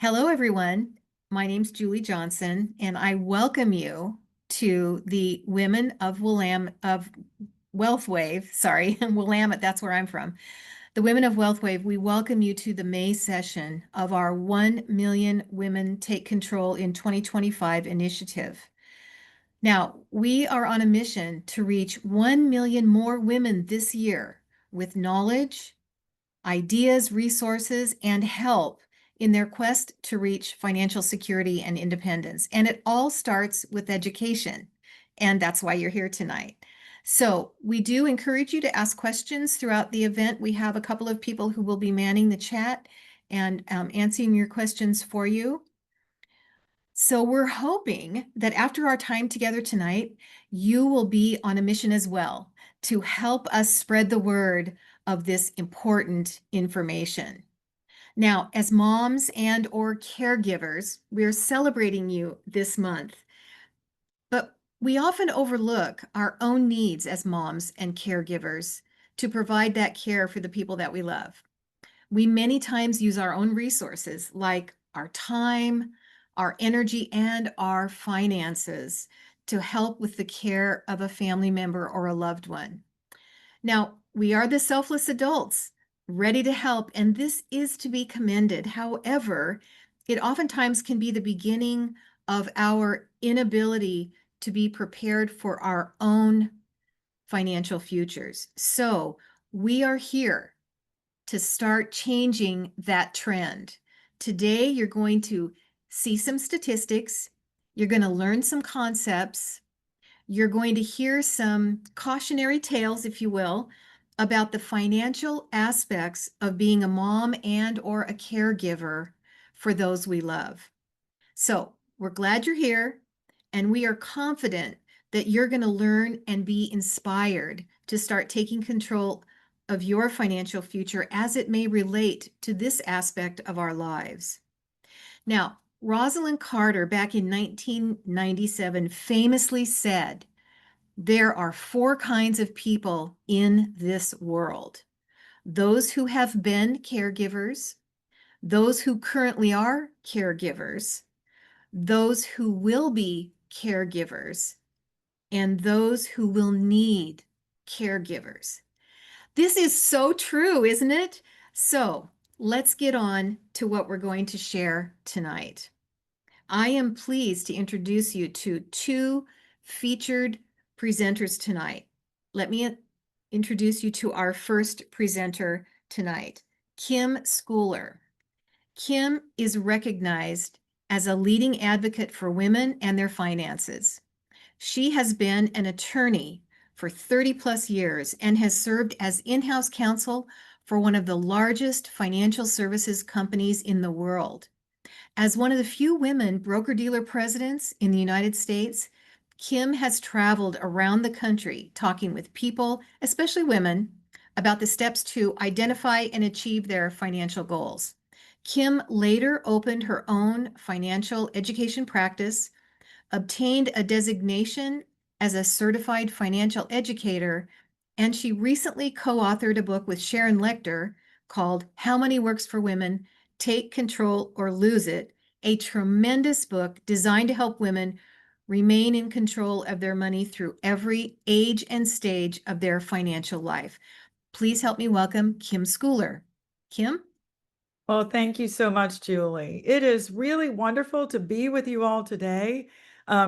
Hello, everyone. My name's Julie Johnson, and I welcome you to the Women of Wealth Wave. Sorry, Willamette, that's where I'm from. The Women of Wealth Wave, we welcome you to the May session of our 1 Million Women Take Control in 2025 initiative. Now, we are on a mission to reach 1 million more women this year with knowledge, ideas, resources, and help in their quest to reach financial security and independence. And it all starts with education. And that's why you're here tonight. So we do encourage you to ask questions throughout the event. We have a couple of people who will be manning the chat and answering your questions for you. So we're hoping that after our time together tonight, you will be on a mission as well to help us spread the word of this important information. Now, as moms and or caregivers, we're celebrating you this month, but we often overlook our own needs as moms and caregivers to provide that care for the people that we love. We many times use our own resources like our time, our energy, and our finances to help with the care of a family member or a loved one. Now, we are the selfless adults ready to help, and this is to be commended. However, it oftentimes can be the beginning of our inability to be prepared for our own financial futures. So we are here to start changing that trend. Today, you're going to see some statistics, you're going to learn some concepts, you're going to hear some cautionary tales, if you will, about the financial aspects of being a mom and or a caregiver for those we love. So we're glad you're here, and we are confident that you're going to learn and be inspired to start taking control of your financial future as it may relate to this aspect of our lives. Now, Rosalind Carter, back in 1997, famously said, "There are four kinds of people in this world: those who have been caregivers, those who currently are caregivers, those who will be caregivers, and those who will need caregivers." This is so true, isn't it? So let's get on to what we're going to share tonight. I am pleased to introduce you to two featured presenters tonight. Let me introduce you to our first presenter tonight, Kim Schooler. Kim is recognized as a leading advocate for women and their finances. She has been an attorney for 30 plus years and has served as in-house counsel for one of the largest financial services companies in the world. As one of the few women broker-dealer presidents in the United States, Kim has traveled around the country talking with people, especially women, about the steps to identify and achieve their financial goals. Kim later opened her own financial education practice, obtained a designation as a certified financial educator, and she recently co-authored a book with Sharon Lechter called How Money Works for Women: Take Control or Lose It, a tremendous book designed to help women remain in control of their money through every age and stage of their financial life. Please help me welcome Kim Schooler. Kim? Well, thank you so much, Julie. It is really wonderful to be with you all today.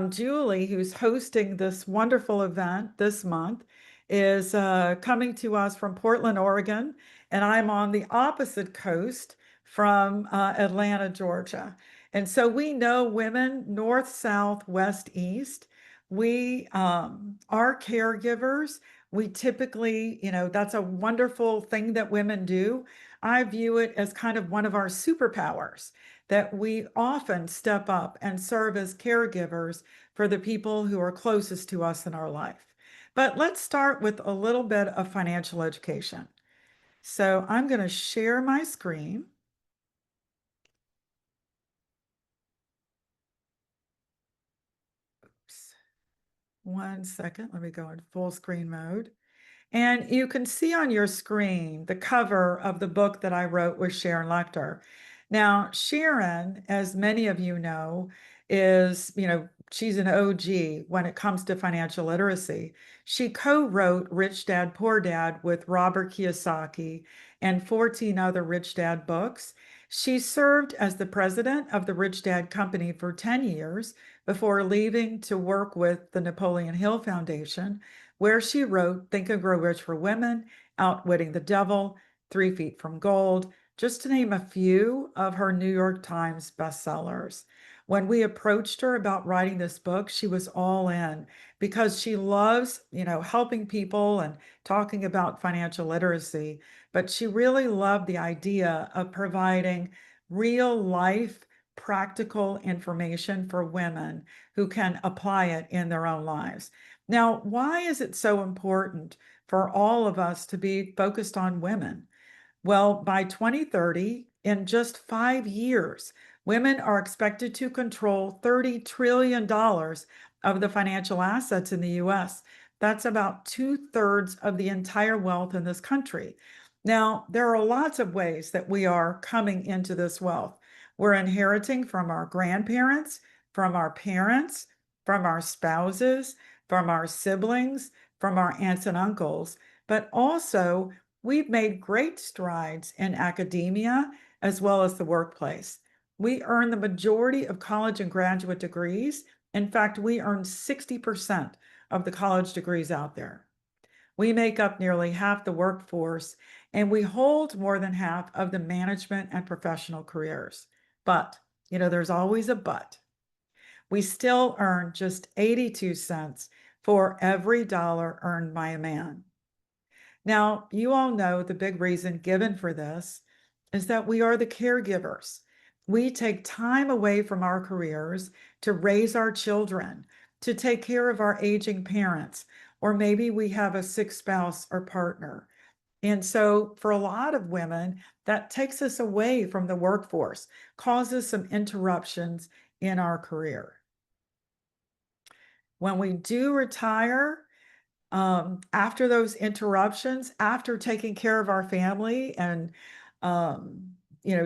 Julie, who's hosting this wonderful event this month, is coming to us from Portland, Oregon, and I'm on the opposite coast from Atlanta, Georgia. And so we know women north, south, west, east. We are caregivers. We typically, that's a wonderful thing that women do. I view it as kind of one of our superpowers that we often step up and serve as caregivers for the people who are closest to us in our life. But let's start with a little bit of financial education. So I'm going to share my screen. Oops. 1 second. Let me go in full screen mode. And you can see on your screen the cover of the book that I wrote with Sharon Lechter. Now, Sharon, as many of you know, she's an OG when it comes to financial literacy. She co-wrote Rich Dad, Poor Dad with Robert Kiyosaki and 14 other Rich Dad books. She served as the president of the Rich Dad Company for 10 years before leaving to work with the Napoleon Hill Foundation, where she wrote Think and Grow Rich for Women, Outwitting the Devil, 3 Feet from Gold, just to name a few of her New York Times bestsellers. When we approached her about writing this book, she was all in because she loves, helping people and talking about financial literacy, but she really loved the idea of providing real life practical information for women who can apply it in their own lives. Now, why is it so important for all of us to be focused on women? Well, by 2030, in just 5 years, women are expected to control $30 trillion of the financial assets in the US. That's about 2/3 of the entire wealth in this country. Now, there are lots of ways that we are coming into this wealth. We're inheriting from our grandparents, from our parents, from our spouses, from our siblings, from our aunts and uncles, but also we've made great strides in academia as well as the workplace. We earn the majority of college and graduate degrees. In fact, we earn 60% of the college degrees out there. We make up nearly half the workforce, and we hold more than half of the management and professional careers. But, there's always a but. We still earn just 82 cents for every dollar earned by a man. Now, you all know the big reason given for this is that we are the caregivers. We take time away from our careers to raise our children, to take care of our aging parents, or maybe we have a sick spouse or partner. And so, for a lot of women, that takes us away from the workforce, causes some interruptions in our career. When we do retire, after those interruptions, after taking care of our family and,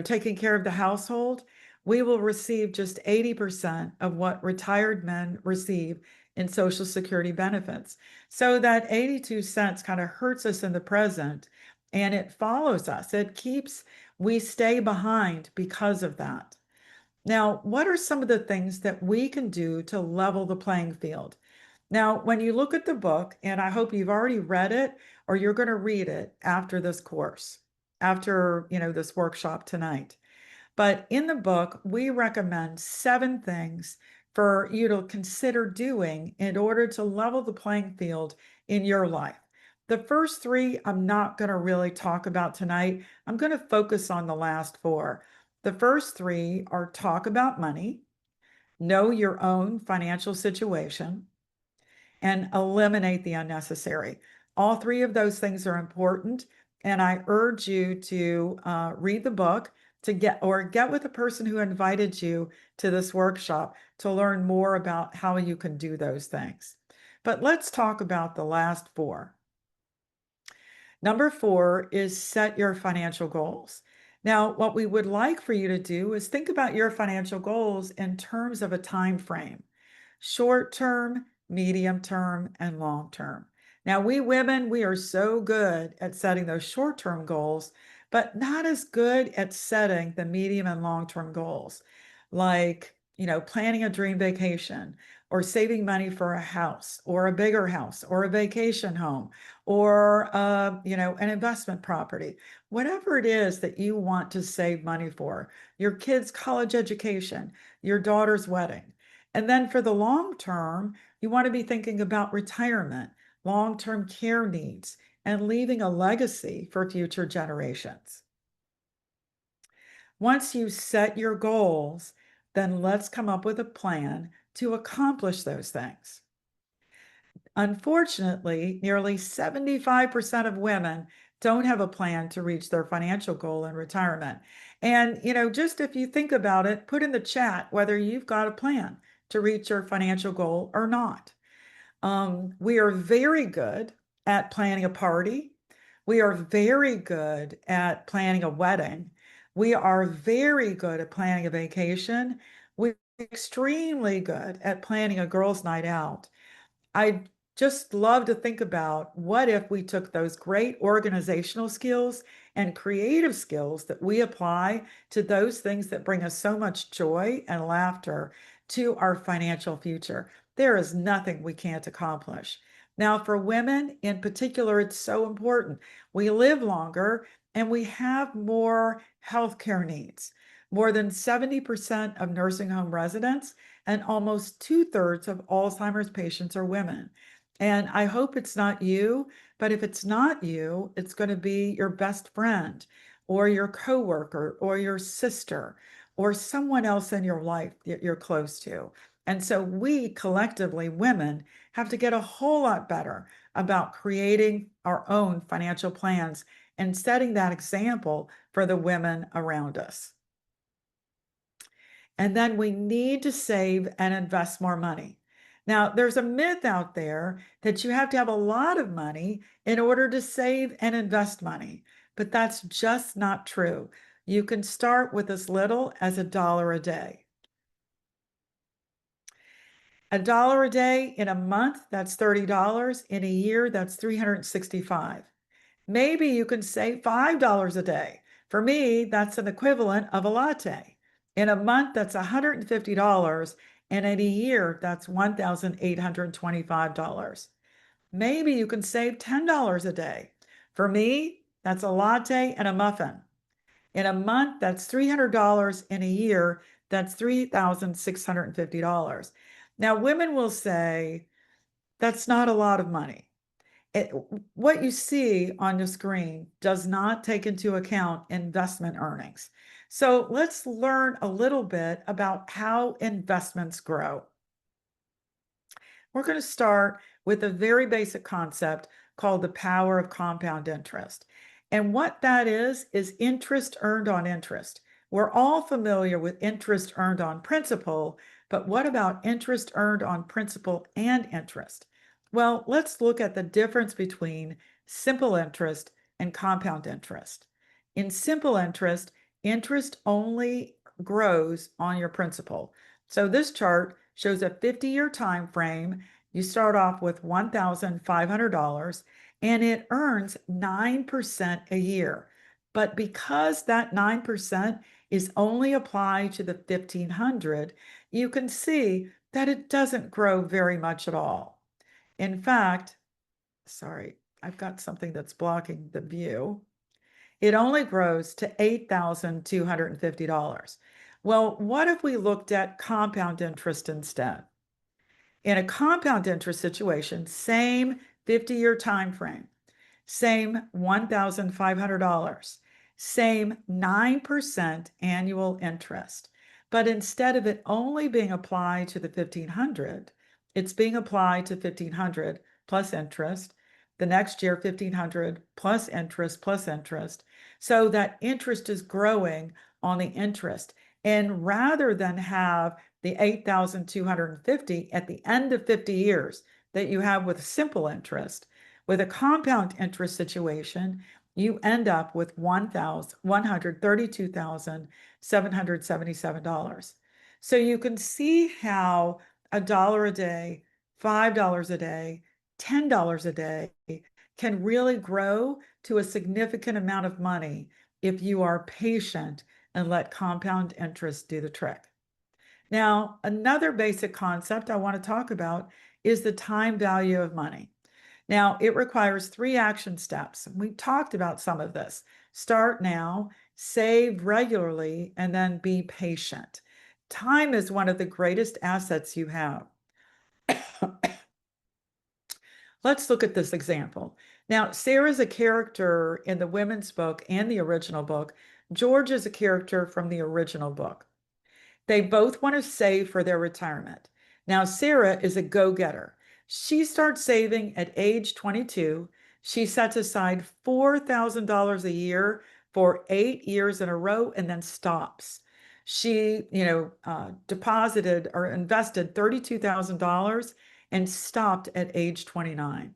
taking care of the household, we will receive just 80% of what retired men receive in Social Security benefits. So that 82 cents kind of hurts us in the present and it follows us. We stay behind because of that. Now, what are some of the things that we can do to level the playing field? Now, when you look at the book, and I hope you've already read it or you're going to read it after this course, after, this workshop tonight. But in the book, we recommend 7 things for you to consider doing in order to level the playing field in your life. The first 3, I'm not going to really talk about tonight. I'm going to focus on the last 4. The first 3 are talk about money, know your own financial situation, and eliminate the unnecessary. All 3 of those things are important. And I urge you to read the book to get with the person who invited you to this workshop to learn more about how you can do those things. But let's talk about the last 4. Number 4 is set your financial goals. Now, what we would like for you to do is think about your financial goals in terms of a time frame: short term, medium term, and long term. Now, we women, we are so good at setting those short term goals, but not as good at setting the medium and long term goals, like, planning a dream vacation or saving money for a house or a bigger house or a vacation home or, an investment property, whatever it is that you want to save money for, your kids' college education, your daughter's wedding. And then for the long term, you want to be thinking about retirement, long-term care needs, and leaving a legacy for future generations. Once you set your goals, then let's come up with a plan to accomplish those things. Unfortunately, nearly 75% of women don't have a plan to reach their financial goal in retirement. And, just if you think about it, put in the chat whether you've got a plan to reach your financial goal or not. We are very good at planning a party. We are very good at planning a wedding. We are very good at planning a vacation. We're extremely good at planning a girls' night out. I just love to think about what if we took those great organizational skills and creative skills that we apply to those things that bring us so much joy and laughter to our financial future. There is nothing we can't accomplish. Now, for women in particular, it's so important. We live longer and we have more healthcare needs. More than 70% of nursing home residents and almost two-thirds of Alzheimer's patients are women. And I hope it's not you, but if it's not you, it's going to be your best friend or your coworker or your sister or someone else in your life that you're close to. And so we collectively, women, have to get a whole lot better about creating our own financial plans and setting that example for the women around us. And then we need to save and invest more money. Now, there's a myth out there that you have to have a lot of money in order to save and invest money, but that's just not true. You can start with as little as $1 a day. $1 a day in a month, that's $30. In a year, that's 365. Maybe you can save $5 a day. For me, that's an equivalent of a latte. In a month, that's $150. And in a year, that's $1,825. Maybe you can save $10 a day. For me, that's a latte and a muffin. In a month, that's $300. In a year, that's $3,650. Now, women will say, that's not a lot of money. What you see on the screen does not take into account investment earnings. So let's learn a little bit about how investments grow. We're going to start with a very basic concept called the power of compound interest. And what that is interest earned on interest. We're all familiar with interest earned on principal, but what about interest earned on principal and interest? Well, let's look at the difference between simple interest and compound interest. In simple interest, interest only grows on your principal. So this chart shows a 50-year time frame. You start off with $1,500 and it earns 9% a year. But because that 9% is only applied to the 1500, you can see that it doesn't grow very much at all. In fact, sorry, I've got something that's blocking the view. It only grows to $8,250. Well, what if we looked at compound interest instead? In a compound interest situation, same 50-year time frame, same $1,500, same 9% annual interest. But instead of it only being applied to the 1500, it's being applied to 1500 plus interest. The next year, 1500 plus interest. So that interest is growing on the interest. And rather than have the 8,250 at the end of 50 years that you have with simple interest, with a compound interest situation, you end up with $132,777. So you can see how $1 a day, $5 a day, $10 a day can really grow to a significant amount of money if you are patient and let compound interest do the trick. Now, another basic concept I want to talk about is the time value of money. Now, it requires 3 action steps. We talked about some of this. Start now, save regularly, and then be patient. Time is one of the greatest assets you have. Let's look at this example. Now, Sarah's a character in the women's book and the original book. George is a character from the original book. They both want to save for their retirement. Now, Sarah is a go-getter. She starts saving at age 22. She sets aside $4,000 a year for 8 years in a row and then stops. She, deposited or invested $32,000 and stopped at age 29.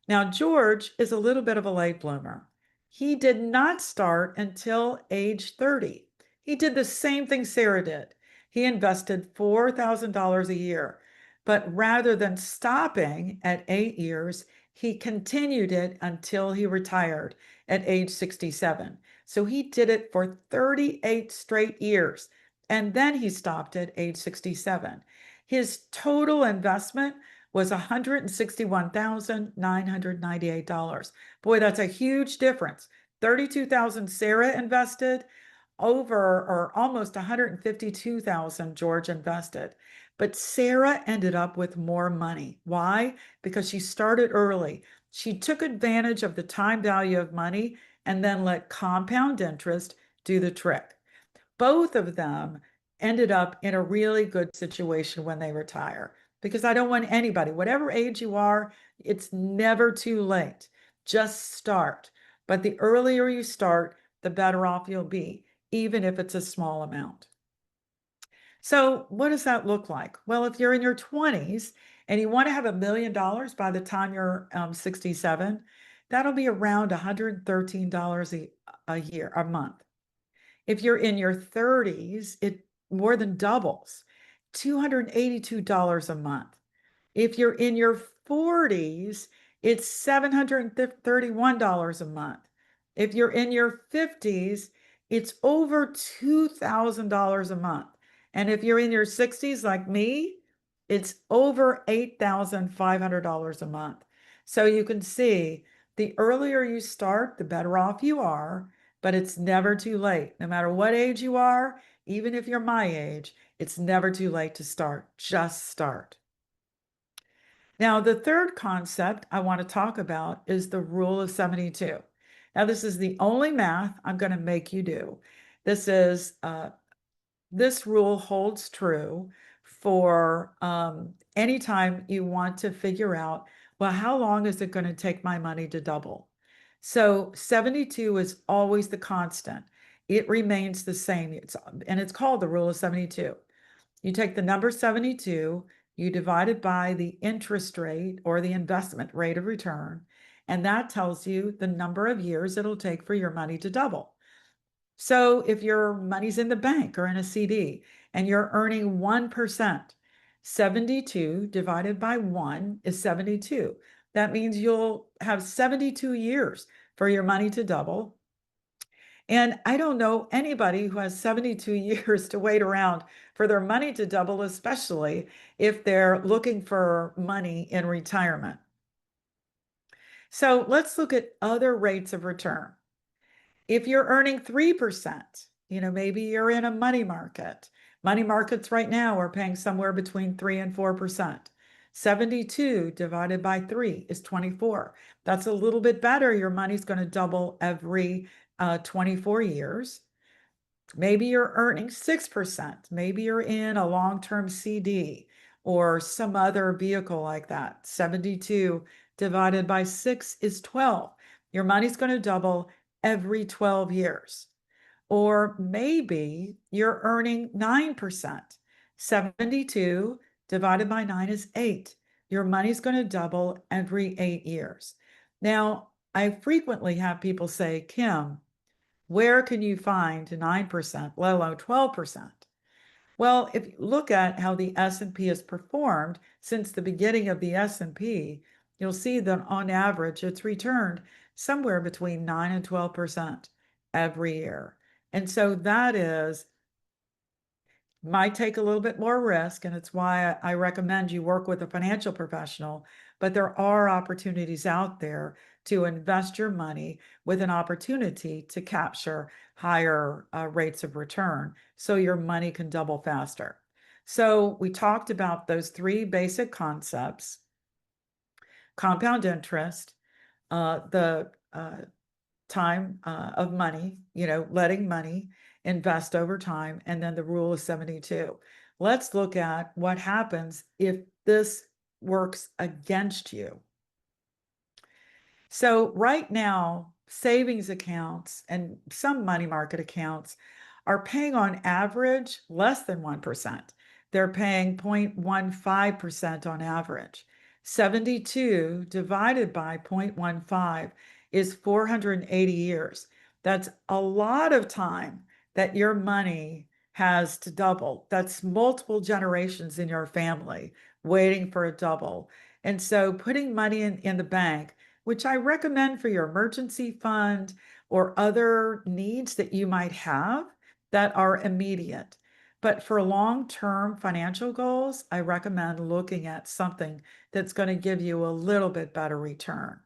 Now, George is a little bit of a late bloomer. He did not start until age 30. He did the same thing Sarah did. He invested $4,000 a year, but rather than stopping at 8 years, he continued it until he retired at age 67. So he did it for 38 straight years, and then he stopped at age 67. His total investment was $161,998. Boy, that's a huge difference. 32,000 Sarah invested, over or almost 152,000 George invested. But Sarah ended up with more money. Why? Because she started early. She took advantage of the time value of money and then let compound interest do the trick. Both of them ended up in a really good situation when they retire. Because I don't want anybody, whatever age you are, it's never too late. Just start. But the earlier you start, the better off you'll be, even if it's a small amount. So, what does that look like? Well, if you're in your 20s and you want to have $1 million by the time you're 67, that'll be around $113 a year, a month. If you're in your 30s, it more than doubles, $282 a month. If you're in your 40s, it's $731 a month. If you're in your 50s, it's over $2,000 a month. And if you're in your 60s, like me, it's over $8,500 a month. So you can see the earlier you start, the better off you are, but it's never too late. No matter what age you are, even if you're my age, it's never too late to start. Just start. Now, the third concept I want to talk about is the rule of 72. Now, this is the only math I'm going to make you do. This is this rule holds true for anytime you want to figure out, well, how long is it going to take my money to double? So 72 is always the constant. It remains the same. And it's called the rule of 72. You take the number 72, you divide it by the interest rate or the investment rate of return, and that tells you the number of years it'll take for your money to double. So if your money's in the bank or in a CD and you're earning 1%, 72 divided by 1 is 72. That means you'll have 72 years for your money to double. And I don't know anybody who has 72 years to wait around for their money to double, especially if they're looking for money in retirement. So let's look at other rates of return. If you're earning 3%, maybe you're in a money market. Money markets right now are paying somewhere between 3 and 4%. 72 divided by 3 is 24. That's a little bit better. Your money's going to double every 24 years. Maybe you're earning 6%. Maybe you're in a long-term CD or some other vehicle like that. 72 divided by 6 is 12. Your money's going to double every 12 years. Or maybe you're earning 9%. 72 divided by 9 is 8. Your money's going to double every 8 years. Now, I frequently have people say, Kim, where can you find 9%, let alone 12%? Well, if you look at how the S&P has performed since the beginning of the S&P, you'll see that on average it's returned somewhere between 9 and 12% every year. And so that might take a little bit more risk, and it's why I recommend you work with a financial professional, but there are opportunities out there to invest your money with an opportunity to capture higher rates of return so your money can double faster. So we talked about those three basic concepts: compound interest, the time of money, letting money invest over time, and then the rule of 72. Let's look at what happens if this works against you. So right now, savings accounts and some money market accounts are paying on average less than 1%. They're paying 0.15% on average. 72 divided by 0.15 is 480 years. That's a lot of time that your money has to double. That's multiple generations in your family waiting for a double. And so putting money in the bank, which I recommend for your emergency fund or other needs that you might have that are immediate. But for long-term financial goals, I recommend looking at something that's going to give you a little bit better return.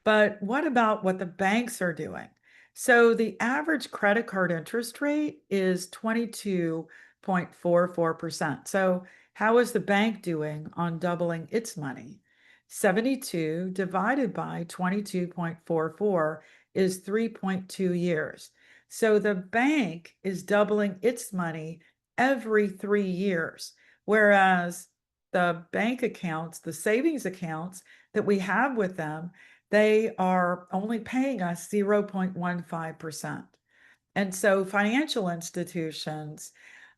But what about what the banks are doing? So the average credit card interest rate is 22.44%. So how is the bank doing on doubling its money? 72 divided by 22.44 is 3.2 years. So the bank is doubling its money every 3 years, whereas the bank accounts, the savings accounts that we have with them, they are only paying us 0.15%. And so financial institutions,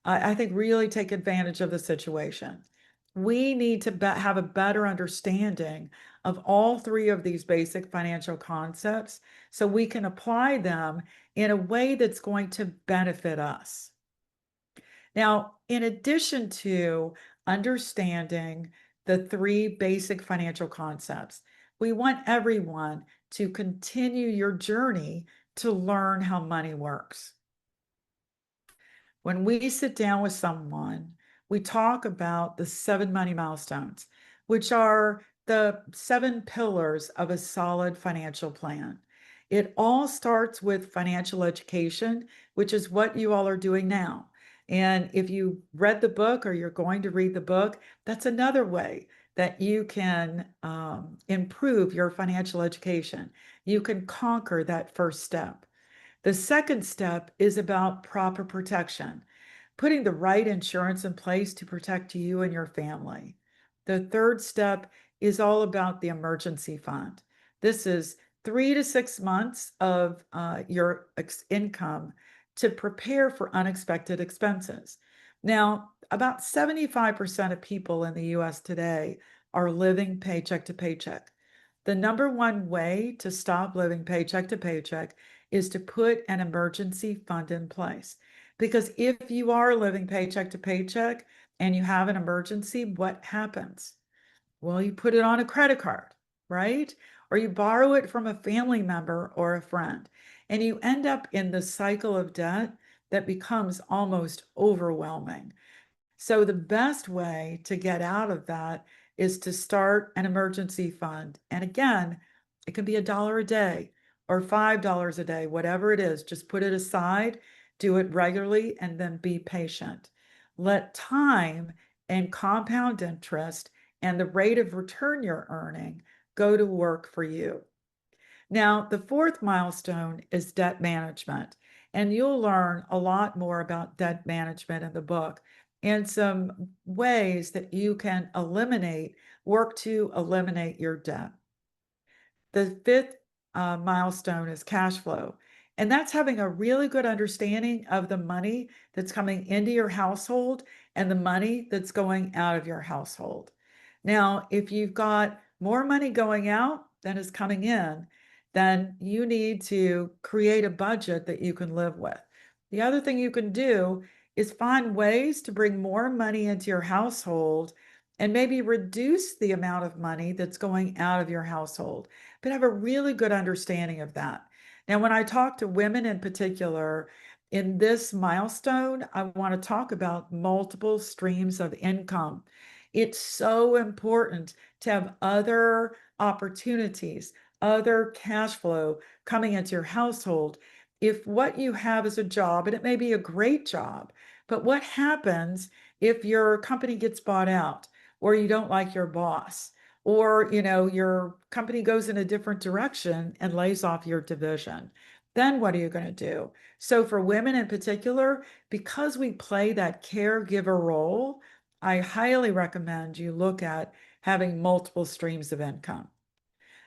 I think, really take advantage of the situation. We need to have a better understanding of all three of these basic financial concepts so we can apply them in a way that's going to benefit us. Now, in addition to understanding the three basic financial concepts, we want everyone to continue your journey to learn how money works. When we sit down with someone, we talk about the 7 money milestones, which are the 7 pillars of a solid financial plan. It all starts with financial education, which is what you all are doing now. And if you read the book or you're going to read the book, that's another way that you can improve your financial education. You can conquer that first step. The second step is about proper protection, putting the right insurance in place to protect you and your family. The third step is all about the emergency fund. This is 3 to 6 months of your income to prepare for unexpected expenses. Now, about 75% of people in the US today are living paycheck to paycheck. The number one way to stop living paycheck to paycheck is to put an emergency fund in place. Because if you are living paycheck to paycheck and you have an emergency, what happens? Well, you put it on a credit card, right? Or you borrow it from a family member or a friend, and you end up in the cycle of debt that becomes almost overwhelming. So the best way to get out of that is to start an emergency fund. And again, it can be $1 a day or $5 a day, whatever it is. Just put it aside, do it regularly, and then be patient. Let time and compound interest and the rate of return you're earning go to work for you. Now, the fourth milestone is debt management, and you'll learn a lot more about debt management in the book and some ways that you can work to eliminate your debt. The fifth milestone is cash flow, and that's having a really good understanding of the money that's coming into your household and the money that's going out of your household. Now, if you've got more money going out than is coming in, then you need to create a budget that you can live with. The other thing you can do is find ways to bring more money into your household and maybe reduce the amount of money that's going out of your household, but have a really good understanding of that. Now, when I talk to women in particular, in this milestone, I want to talk about multiple streams of income. It's so important to have other opportunities, other cash flow coming into your household. If what you have is a job, and it may be a great job, but what happens if your company gets bought out, or you don't like your boss, or your company goes in a different direction and lays off your division? Then what are you going to do? So for women in particular, because we play that caregiver role, I highly recommend you look at having multiple streams of income.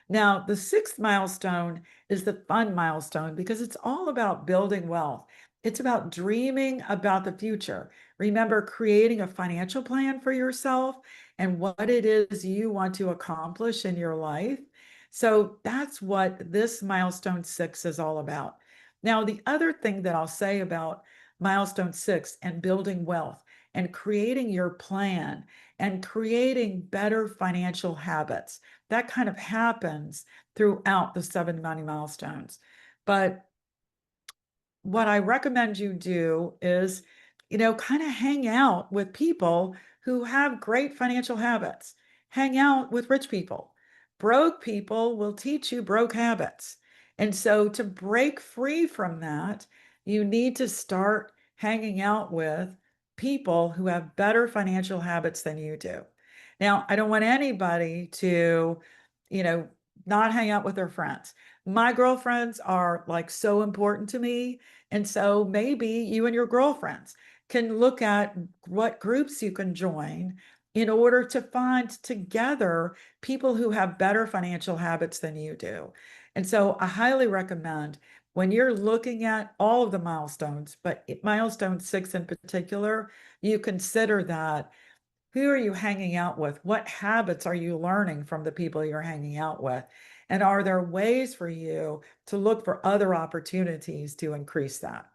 Now, the sixth milestone is the fun milestone because it's all about building wealth. It's about dreaming about the future. Remember, creating a financial plan for yourself and what it is you want to accomplish in your life. So that's what this milestone 6 is all about. Now, the other thing that I'll say about milestone 6 and building wealth and creating your plan and creating better financial habits, that kind of happens throughout the 7 money milestones. But what I recommend you do is, kind of hang out with people who have great financial habits. Hang out with rich people. Broke people will teach you broke habits. And so to break free from that, you need to start hanging out with people who have better financial habits than you do. Now, I don't want anybody to, you know, not hang out with their friends. My girlfriends are like so important to me, and so maybe you and your girlfriends can look at what groups you can join in order to find together people who have better financial habits than you do. And so I highly recommend when you're looking at all of the milestones, but milestone 6 in particular, you consider that who are you hanging out with? What habits are you learning from the people you're hanging out with? And are there ways for you to look for other opportunities to increase that?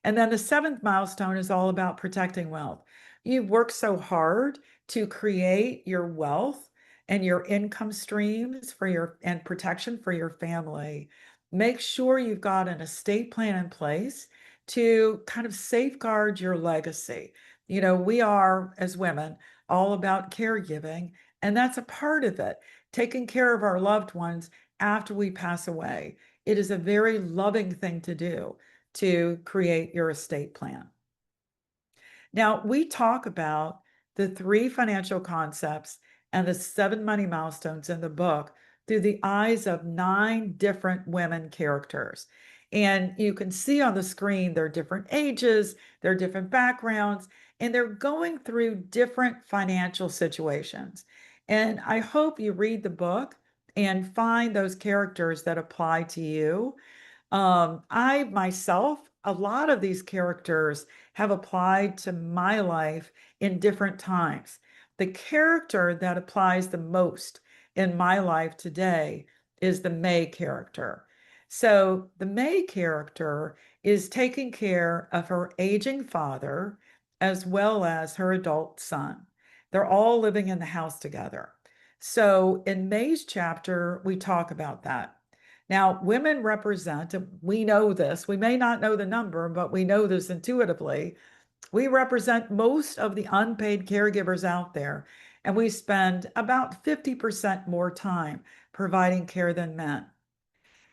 And then the seventh milestone is all about protecting wealth. You've worked so hard to create your wealth and your income streams for your and protection for your family. Make sure you've got an estate plan in place to kind of safeguard your legacy. We are, as women, all about caregiving, and that's a part of it, taking care of our loved ones after we pass away. It is a very loving thing to do to create your estate plan. Now, we talk about the 3 financial concepts and the 7 money milestones in the book through the eyes of 9 different women characters. And you can see on the screen their different ages, their different backgrounds, and they're going through different financial situations. And I hope you read the book and find those characters that apply to you. I myself, a lot of these characters have applied to my life in different times. The character that applies the most in my life today is the May character. So the May character is taking care of her aging father as well as her adult son. They're all living in the house together. So in May's chapter, we talk about that. Now, women represent, we know this, we may not know the number, but we know this intuitively. We represent most of the unpaid caregivers out there, and we spend about 50% more time providing care than men.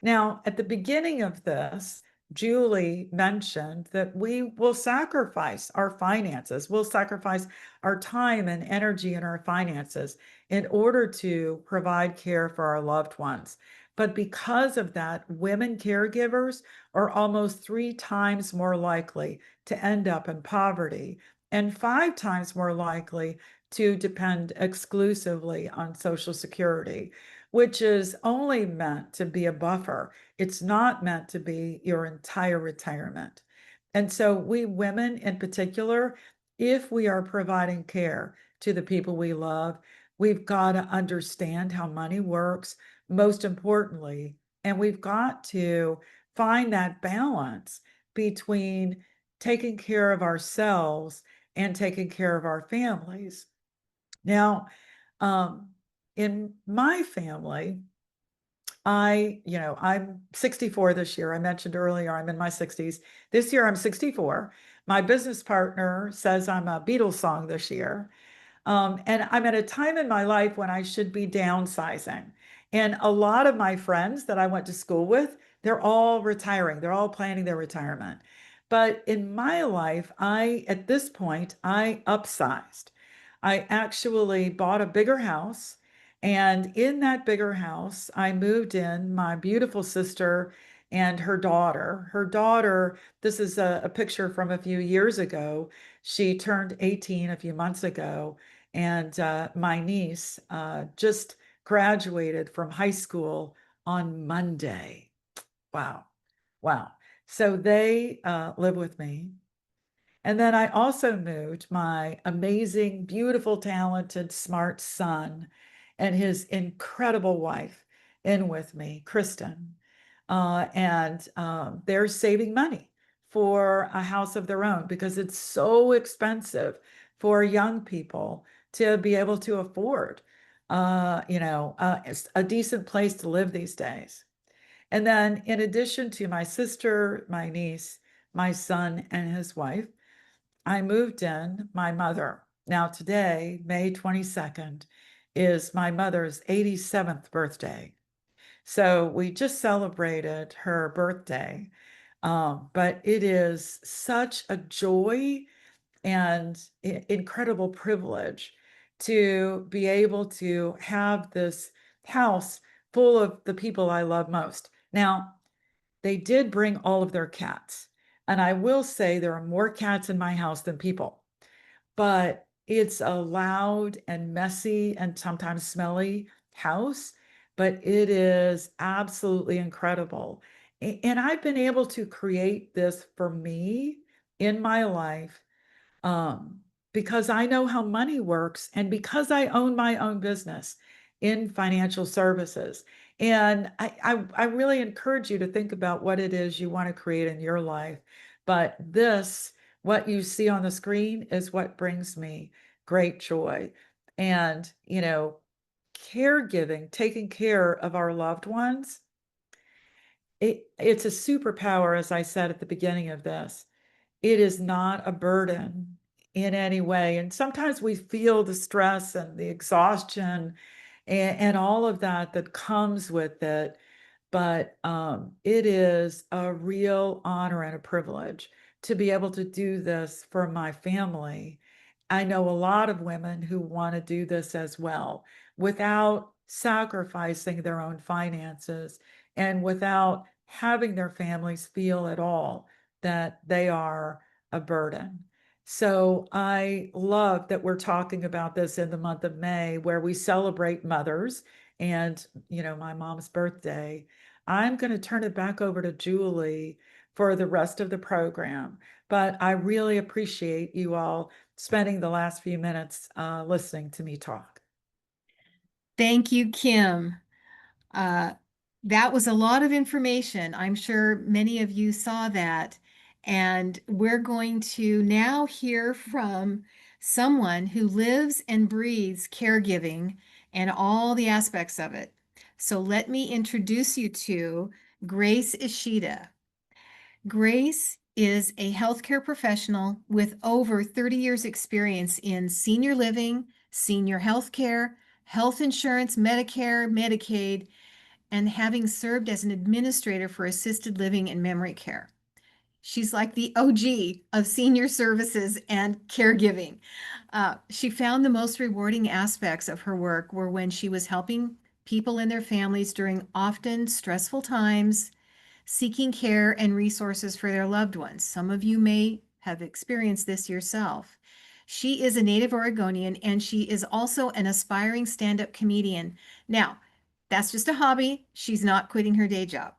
Now, at the beginning of this, Julie mentioned that we will sacrifice our finances, we'll sacrifice our time and energy and our finances in order to provide care for our loved ones. But because of that, women caregivers are almost 3 times more likely to end up in poverty and 5 times more likely to depend exclusively on Social Security, which is only meant to be a buffer. It's not meant to be your entire retirement. And so, we women in particular, if we are providing care to the people we love, we've got to understand how money works, most importantly, and we've got to find that balance between taking care of ourselves and taking care of our families. Now, um, in my family, I'm 64 this year. I mentioned earlier I'm in my 60s. This year I'm 64. My business partner says I'm a Beatles song this year. And I'm at a time in my life when I should be downsizing. And a lot of my friends that I went to school with, they're all retiring. They're all planning their retirement. But in my life, at this point, I upsized. I actually bought a bigger house. And in that bigger house, I moved in my beautiful sister and her daughter. Her daughter, this is a picture from a few years ago. She turned 18 a few months ago, and my niece just graduated from high school on Monday. Wow. Wow. So they live with me. And then I also moved my amazing, beautiful, talented, smart son and his incredible wife. in with me, Kristen, and they're saving money for a house of their own because it's so expensive for young people to be able to afford, a decent place to live these days. And then, in addition to my sister, my niece, my son, and his wife, I moved in my mother. Now, today, May 22nd, is my mother's 87th birthday. So we just celebrated her birthday. But it is such a joy and incredible privilege to be able to have this house full of the people I love most. Now, they did bring all of their cats. And I will say there are more cats in my house than people, but it's a loud and messy and sometimes smelly house, but it is absolutely incredible. And I've been able to create this for me in my life, um, because I know how money works and because I own my own business in financial services. And I really encourage you to think about what it is you want to create in your life. But this, what you see on the screen, is what brings me great joy. And, caregiving, taking care of our loved ones, it's a superpower, as I said at the beginning of this. It is not a burden in any way. And sometimes we feel the stress and the exhaustion and all of that that comes with it. But it is a real honor and a privilege to be able to do this for my family. I know a lot of women who want to do this as well without sacrificing their own finances and without having their families feel at all that they are a burden. So I love that we're talking about this in the month of May, where we celebrate mothers and, my mom's birthday. I'm going to turn it back over to Julie for the rest of the program. But I really appreciate you all spending the last few minutes listening to me talk. Thank you, Kim. Uh, that was a lot of information. I'm sure many of you saw that. And we're going to now hear from someone who lives and breathes caregiving and all the aspects of it. So let me introduce you to Grace Ishida. Grace is a healthcare professional with over 30 years experience in senior living, senior healthcare, health insurance, Medicare, Medicaid, and having served as an administrator for assisted living and memory care. She's like the OG of senior services and caregiving. She found the most rewarding aspects of her work were when she was helping people and their families during often stressful times, seeking care and resources for their loved ones. Some of you may have experienced this yourself. She is a native Oregonian and she is also an aspiring stand up comedian. Now, that's just a hobby. She's not quitting her day job.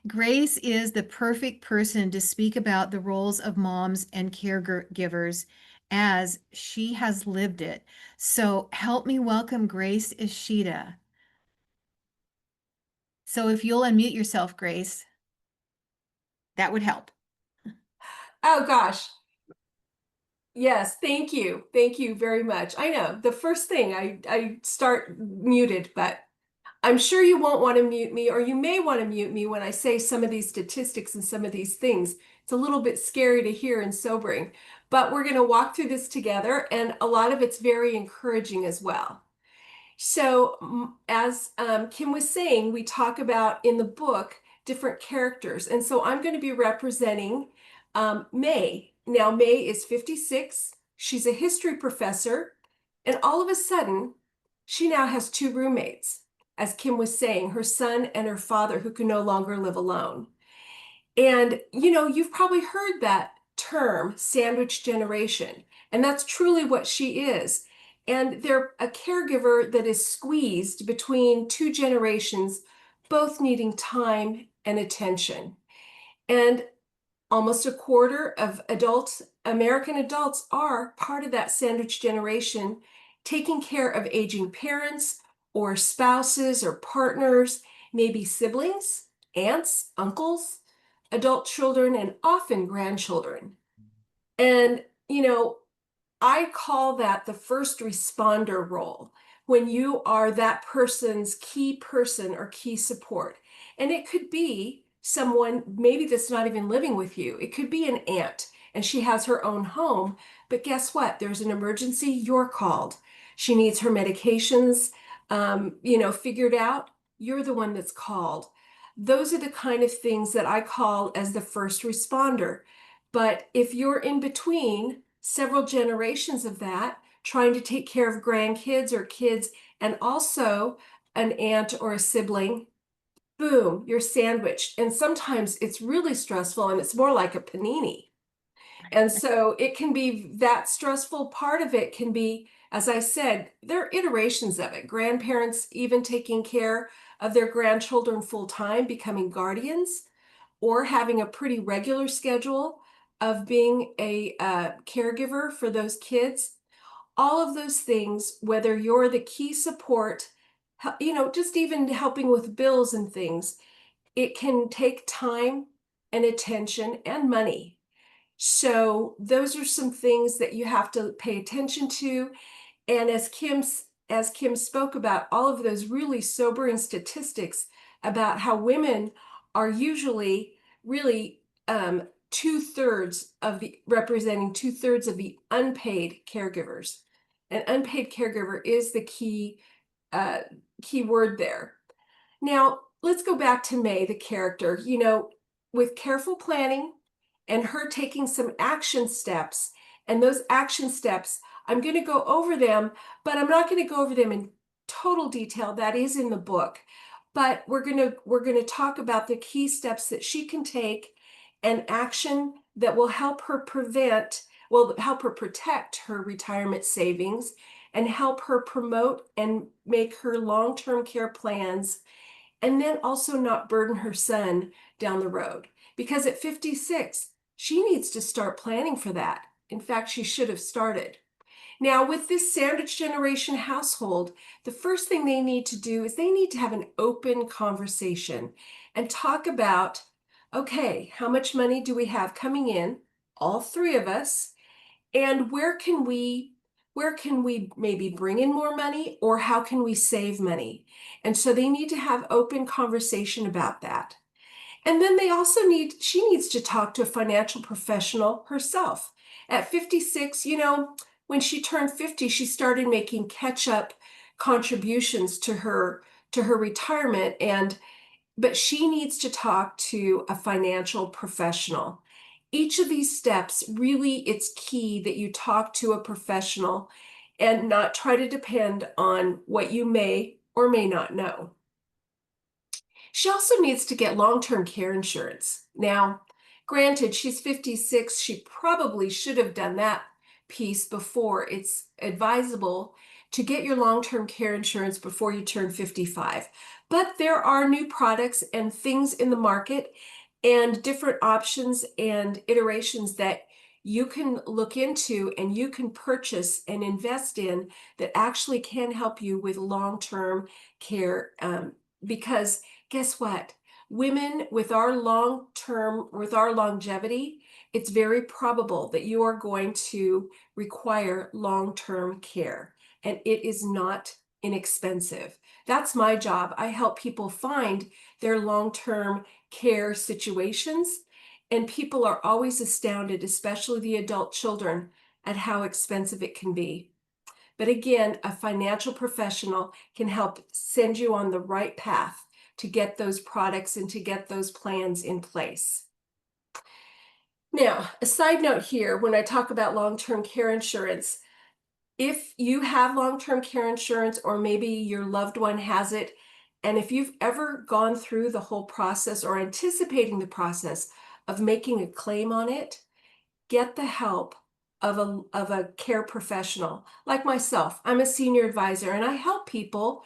Grace is the perfect person to speak about the roles of moms and caregivers as she has lived it. So help me welcome Grace Ishida. So if you'll unmute yourself, Grace, that would help. Oh gosh. Yes, thank you. Thank you very much. I know the first thing I start muted, but I'm sure you won't want to mute me, or you may want to mute me when I say some of these statistics and some of these things. It's a little bit scary to hear and sobering, but we're going to walk through this together, and a lot of it's very encouraging as well. So, as Kim was saying, we talk about in the book different characters. And so I'm going to be representing May. Now, May is 56. She's a history professor. And all of a sudden, she now has two roommates. As Kim was saying, her son and her father who can no longer live alone. And, you've probably heard that term, sandwich generation. And that's truly what she is. And they're a caregiver that is squeezed between two generations, both needing time and attention. And almost a quarter of American adults are part of that sandwich generation, taking care of aging parents or spouses or partners, maybe siblings, aunts, uncles, adult children, and often grandchildren. And, I call that the first responder role, when you are that person's key person or key support. And it could be someone maybe that's not even living with you. It could be an aunt and she has her own home. But guess what? There's an emergency, you're called. She needs her medications, figured out. You're the one that's called. Those are the kind of things that I call as the first responder. But if you're in between several generations of that, trying to take care of grandkids or kids, and also an aunt or a sibling, boom, you're sandwiched. And sometimes it's really stressful and it's more like a panini. And so it can be that stressful part of it can be, as I said, there are iterations of it. Grandparents even taking care of their grandchildren full time, becoming guardians, or having a pretty regular schedule of being a caregiver for those kids. All of those things, whether you're the key support, just even helping with bills and things, it can take time and attention and money. So those are some things that you have to pay attention to. And as Kim spoke about all of those really sobering statistics about how women are usually really two-thirds of the representing two-thirds of the unpaid caregivers. An unpaid caregiver is the key word there. Now, let's go back to May, the character. With careful planning and her taking some action steps, and those action steps, I'm going to go over them, but I'm not going to go over them in total detail. That is in the book. But we're going to talk about the key steps that she can take and action that will help her help her protect her retirement savings and help her promote and make her long-term care plans, and then also not burden her son down the road. Because at 56, she needs to start planning for that. In fact, she should have started. Now, with this sandwich generation household, the first thing they need to do is they need to have an open conversation and talk about, okay, how much money do we have coming in, all three of us, and where can we maybe bring in more money, or how can we save money? And so they need to have open conversation about that. And then she needs to talk to a financial professional herself. At 56, when she turned 50, she started making catch-up contributions to her retirement, but she needs to talk to a financial professional. Each of these steps, really, it's key that you talk to a professional and not try to depend on what you may or may not know. She also needs to get long-term care insurance. Now, granted, she's 56. She probably should have done that piece before. It's advisable to get your long-term care insurance before you turn 55. But there are new products and things in the market and different options and iterations that you can look into and you can purchase and invest in that actually can help you with long-term care. Because guess what? Women with our longevity, it's very probable that you are going to require long-term care, and it is not inexpensive. That's my job. I help people find their long-term care situations, and people are always astounded, especially the adult children, at how expensive it can be. But again, a financial professional can help send you on the right path to get those products and to get those plans in place. Now, a side note here, when I talk about long-term care insurance, if you have long-term care insurance, or maybe your loved one has it, and if you've ever gone through the whole process or anticipating the process of making a claim on it, get the help of a care professional like myself. I'm a senior advisor and I help people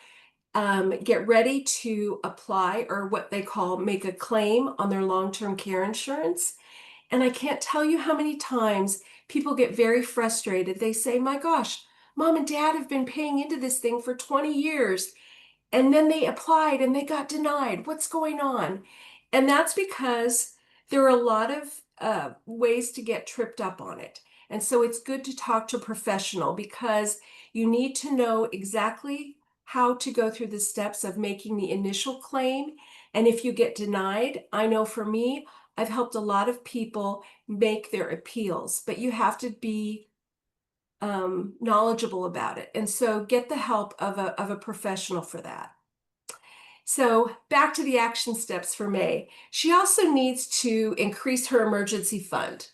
get ready to apply, or what they call make a claim on their long-term care insurance. And I can't tell you how many times people get very frustrated. They say, my gosh, mom and dad have been paying into this thing for 20 years and then they applied and they got denied. What's going on? And that's because there are a lot of ways to get tripped up on it. And so it's good to talk to a professional because you need to know exactly how to go through the steps of making the initial claim. And if you get denied, I know for me, I've helped a lot of people make their appeals, but you have to be knowledgeable about it. And so get the help of a professional for that. So back to the action steps for May. She also needs to increase her emergency fund.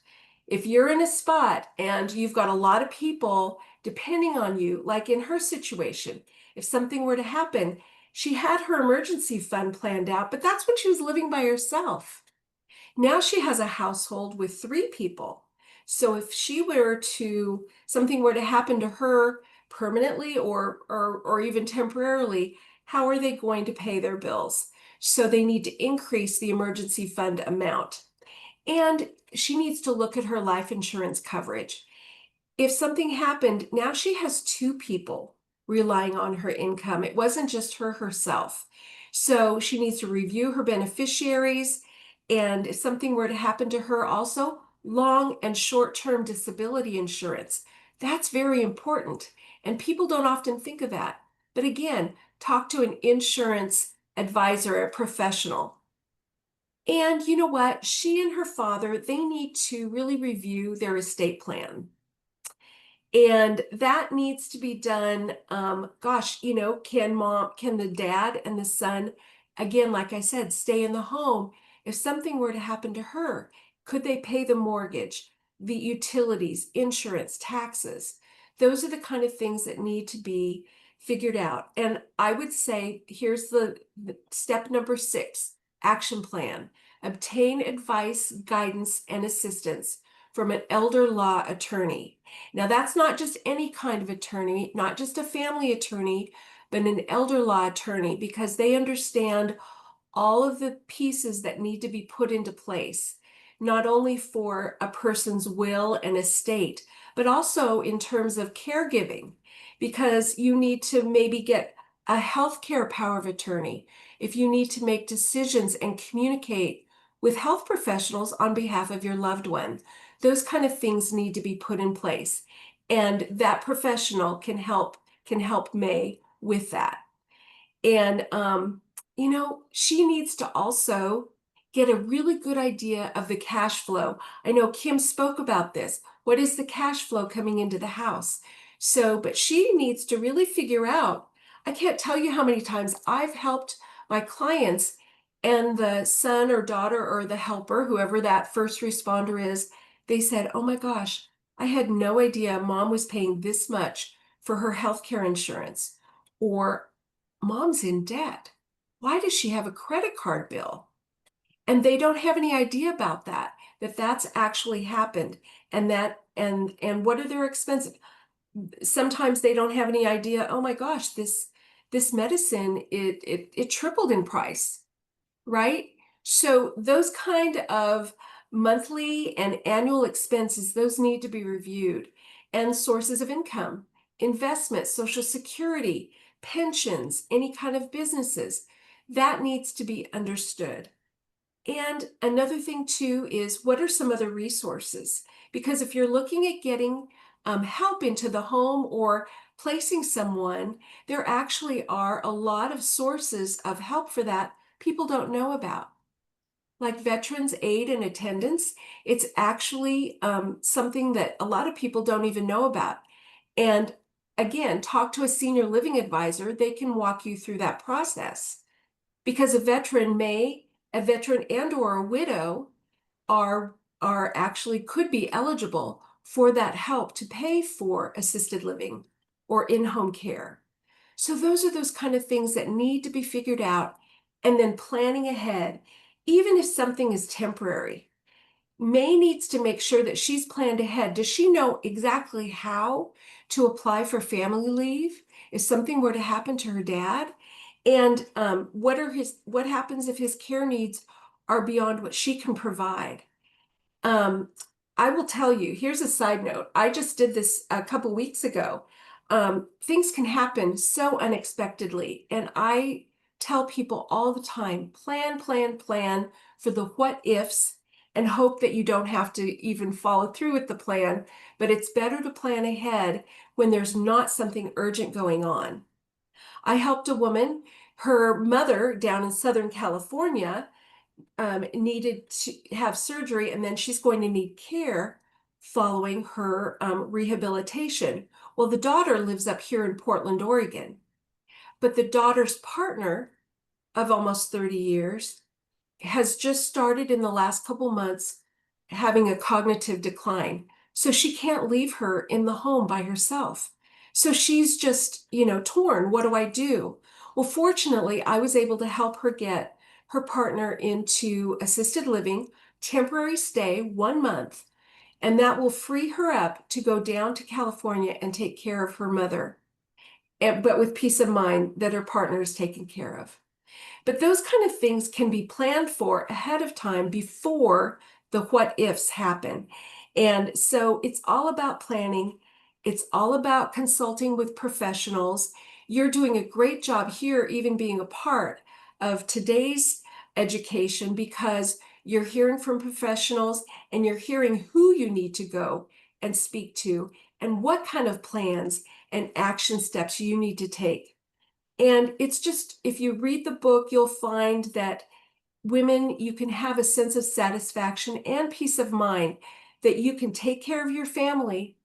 If you're in a spot and you've got a lot of people depending on you, like in her situation, if something were to happen, she had her emergency fund planned out, but that's when she was living by herself. Now she has a household with 3 people. So if something were to happen to her permanently or even temporarily, how are they going to pay their bills? So they need to increase the emergency fund amount. And she needs to look at her life insurance coverage. If something happened, now she has 2 people relying on her income. It wasn't just her herself. So she needs to review her beneficiaries. And if something were to happen to her, also long and short-term disability insurance. That's very important. And people don't often think of that. But again, talk to an insurance advisor, a professional. And you know what? She and her father, they need to really review their estate plan. And that needs to be done. Gosh, can the dad and the son, again, like I said, stay in the home? If something were to happen to her, could they pay the mortgage, the utilities, insurance, taxes? Those are the kind of things that need to be figured out. And I would say, here's the step number 6, action plan. Obtain advice, guidance, and assistance from an elder law attorney. Now, that's not just any kind of attorney, not just a family attorney, but an elder law attorney, because they understand all of the pieces that need to be put into place, not only for a person's will and estate, but also in terms of caregiving, because you need to maybe get a healthcare power of attorney if you need to make decisions and communicate with health professionals on behalf of your loved one. Those kind of things need to be put in place. And that professional can help May with that. And she needs to also get a really good idea of the cash flow. I know Kim spoke about this. What is the cash flow coming into the house? But she needs to really figure out. I can't tell you how many times I've helped my clients and the son or daughter or the helper, whoever that first responder is, they said, "Oh my gosh, I had no idea mom was paying this much for her healthcare insurance," or "Mom's in debt. Why does she have a credit card bill?" And they don't have any idea about that that's actually happened, and what are their expenses. Sometimes they don't have any idea, oh my gosh, this medicine, it tripled in price, right? So those kind of monthly and annual expenses, those need to be reviewed. And sources of income, investments, Social Security, pensions, any kind of businesses, that needs to be understood. And another thing too is, what are some other resources? Because if you're looking at getting help into the home or placing someone, there actually are a lot of sources of help for that people don't know about. Like Veterans Aid and Attendance, it's actually something that a lot of people don't even know about. And again, talk to a senior living advisor. They can walk you through that process, because a veteran and or a widow are actually could be eligible for that help to pay for assisted living or in-home care. So those are those kind of things that need to be figured out, and then planning ahead, even if something is temporary. May needs to make sure that she's planned ahead. Does she know exactly how to apply for family leave if something were to happen to her dad? And what happens if his care needs are beyond what she can provide? Um, I will tell you, here's a side note. I just did this a couple weeks ago. things can happen so unexpectedly. And I tell people all the time, plan, plan, plan for the what ifs and hope that you don't have to even follow through with the plan. But it's better to plan ahead when there's not something urgent going on. I helped a woman, her mother down in Southern California needed to have surgery, and then she's going to need care following her rehabilitation. Well, the daughter lives up here in Portland, Oregon, but the daughter's partner of almost 30 years has just started in the last couple months having a cognitive decline. So she can't leave her in the home by herself. So she's just, torn. What do I do? Well, fortunately, I was able to help her get her partner into assisted living, temporary stay, 1 month, and that will free her up to go down to California and take care of her mother, but with peace of mind that her partner is taken care of. But those kind of things can be planned for ahead of time before the what ifs happen. And so it's all about planning. It's all about consulting with professionals. You're doing a great job here, even being a part of today's education, because you're hearing from professionals and you're hearing who you need to go and speak to and what kind of plans and action steps you need to take. And it's just, if you read the book, you'll find that women, you can have a sense of satisfaction and peace of mind that you can take care of your family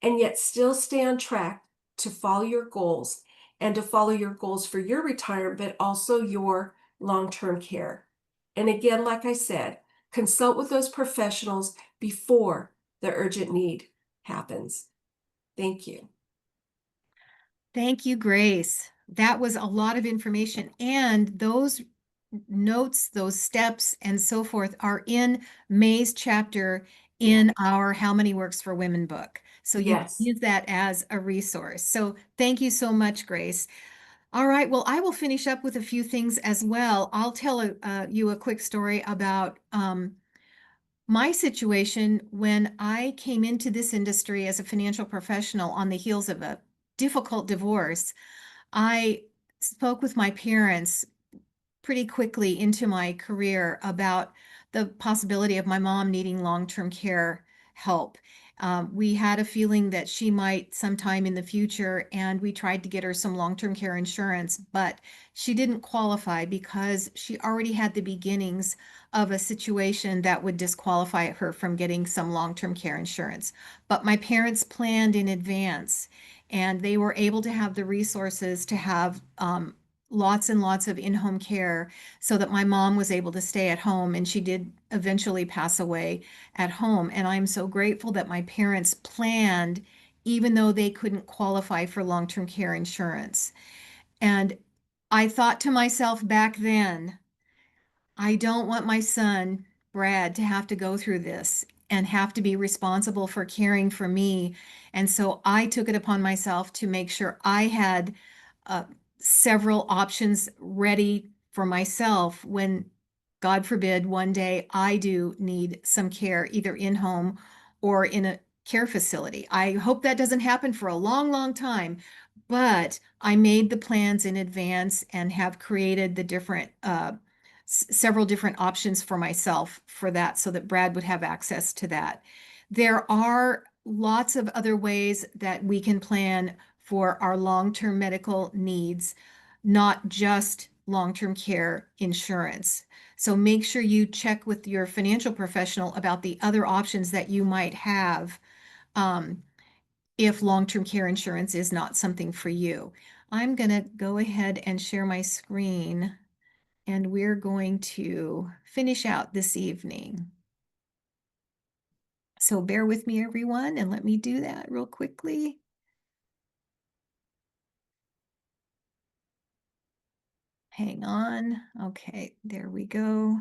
and yet still stay on track to follow your goals and to follow your goals for your retirement, but also your long-term care. And again, like I said, consult with those professionals before the urgent need happens. Thank you. Thank you, Grace. That was a lot of information, and those notes, those steps, and so forth are in May's chapter in our How Many Works for Women book. So you can Yes. use that as a resource. So thank you so much, Grace. All right, well, I will finish up with a few things as well. I'll tell you a quick story about my situation when I came into this industry as a financial professional on the heels of a difficult divorce. I spoke with my parents pretty quickly into my career about the possibility of my mom needing long-term care help. We had a feeling that she might sometime in the future, and we tried to get her some long-term care insurance, but she didn't qualify because she already had the beginnings of a situation that would disqualify her from getting some long-term care insurance. But my parents planned in advance, and they were able to have the resources to have lots and lots of in-home care so that my mom was able to stay at home, and she did eventually pass away at home. And I'm so grateful that my parents planned even though they couldn't qualify for long-term care insurance. And I thought to myself back then, I don't want my son, Brad, to have to go through this and have to be responsible for caring for me. And so I took it upon myself to make sure I had uh, several options ready for myself when, God forbid, one day I do need some care, either in home or in a care facility. I hope that doesn't happen for a long, long time, but I made the plans in advance and have created the different several different options for myself for that so that Brad would have access to that. There are lots of other ways that we can plan for our long-term medical needs, not just long-term care insurance. So make sure you check with your financial professional about the other options that you might have if long-term care insurance is not something for you. I'm going to go ahead and share my screen, and we're going to finish out this evening. So bear with me, everyone, and let me do that real quickly. Hang on. Okay, there we go.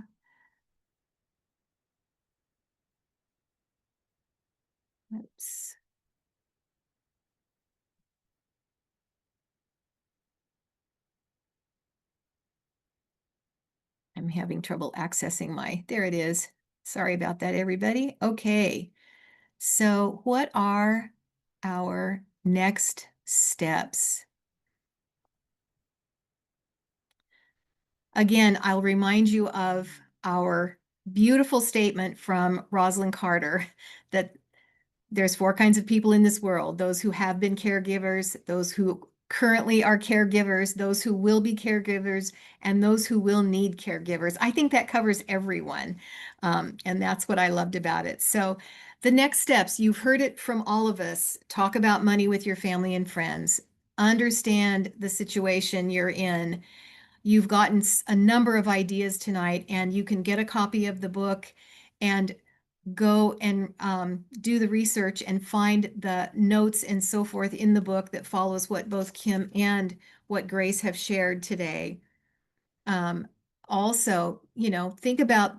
Oops. I'm having trouble accessing there it is. Sorry about that, everybody. Okay, so what are our next steps. Again, I'll remind you of our beautiful statement from Rosalind Carter that there's 4 kinds of people in this world: those who have been caregivers, those who currently are caregivers, those who will be caregivers, and those who will need caregivers. I think that covers everyone. And that's what I loved about it. So the next steps, you've heard it from all of us. Talk about money with your family and friends. Understand the situation you're in. You've gotten a number of ideas tonight, and you can get a copy of the book and go and do the research and find the notes and so forth in the book that follows what both Kim and what Grace have shared today. Also, think about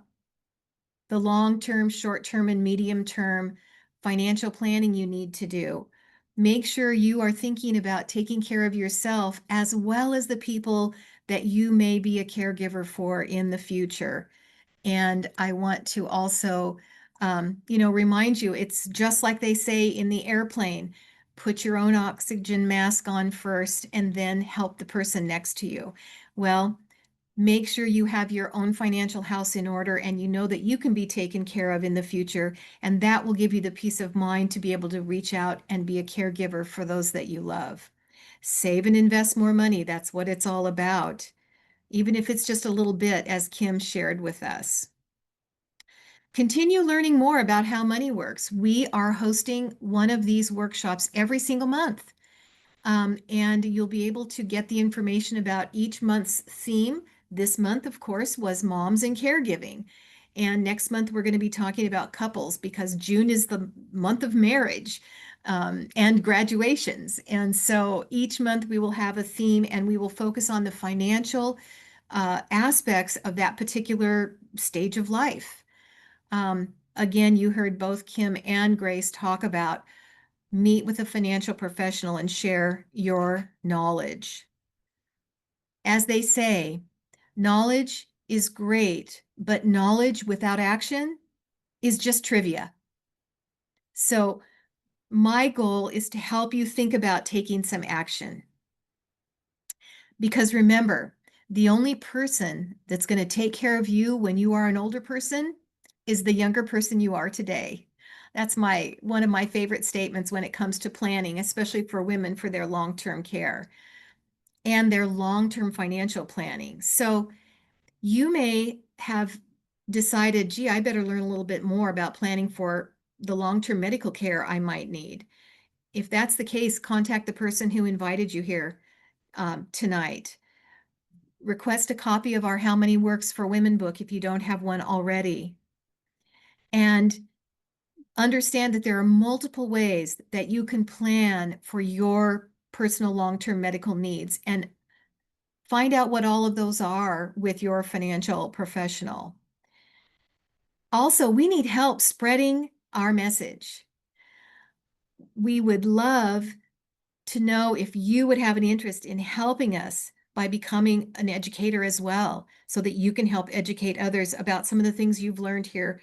the long-term, short-term, and medium-term financial planning you need to do. Make sure you are thinking about taking care of yourself as well as the people that you may be a caregiver for in the future. And I want to also, remind you, it's just like they say in the airplane: put your own oxygen mask on first and then help the person next to you. Well, make sure you have your own financial house in order and you know that you can be taken care of in the future. And that will give you the peace of mind to be able to reach out and be a caregiver for those that you love. Save and invest more money. That's what it's all about, even if it's just a little bit, as Kim shared with us. Continue learning more about how money works. We are hosting one of these workshops every single month. And you'll be able to get the information about each month's theme. This month, of course, was moms and caregiving. And next month, we're going to be talking about couples, because June is the month of marriage and graduations. And so each month we will have a theme, and we will focus on the financial aspects of that particular stage of life. Again, you heard both Kim and Grace talk about meet with a financial professional and share your knowledge. As they say, knowledge is great, but knowledge without action is just trivia. So my goal is to help you think about taking some action. Because remember, the only person that's going to take care of you when you are an older person is the younger person you are today. That's one of my favorite statements when it comes to planning, especially for women, for their long-term care and their long-term financial planning. So you may have decided, gee, I better learn a little bit more about planning for the long-term medical care I might need. If that's the case, contact the person who invited you here tonight. Request a copy of our How Money Works for Women book if you don't have one already. And understand that there are multiple ways that you can plan for your personal long-term medical needs, and find out what all of those are with your financial professional. Also, we need help spreading our message. We would love to know if you would have an interest in helping us by becoming an educator as well, so that you can help educate others about some of the things you've learned here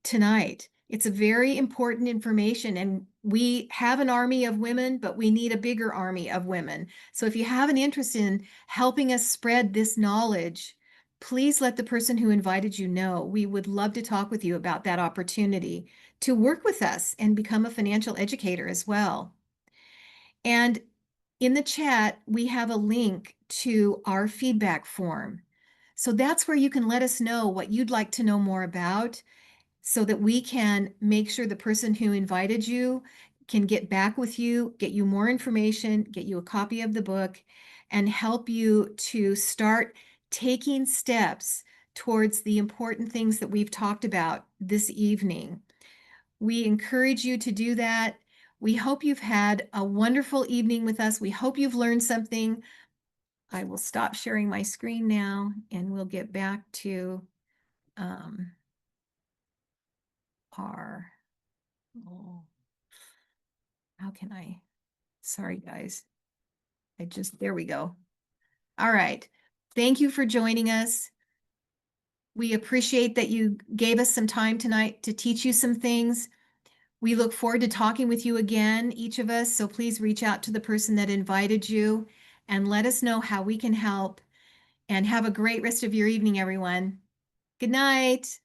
tonight. It's a very important information, and we have an army of women, but we need a bigger army of women. So if you have an interest in helping us spread this knowledge, please let the person who invited you know. We would love to talk with you about that opportunity to work with us and become a financial educator as well. And in the chat, we have a link to our feedback form. So that's where you can let us know what you'd like to know more about, so that we can make sure the person who invited you can get back with you, get you more information, get you a copy of the book, and help you to start taking steps towards the important things that we've talked about this evening. We encourage you to do that. We hope you've had a wonderful evening with us. We hope you've learned something. I will stop sharing my screen now, and we'll get back to our, oh, how can I, sorry guys. There we go. All right. Thank you for joining us. We appreciate that you gave us some time tonight to teach you some things. We look forward to talking with you again, each of us. So please reach out to the person that invited you and let us know how we can help. And have a great rest of your evening, everyone. Good night.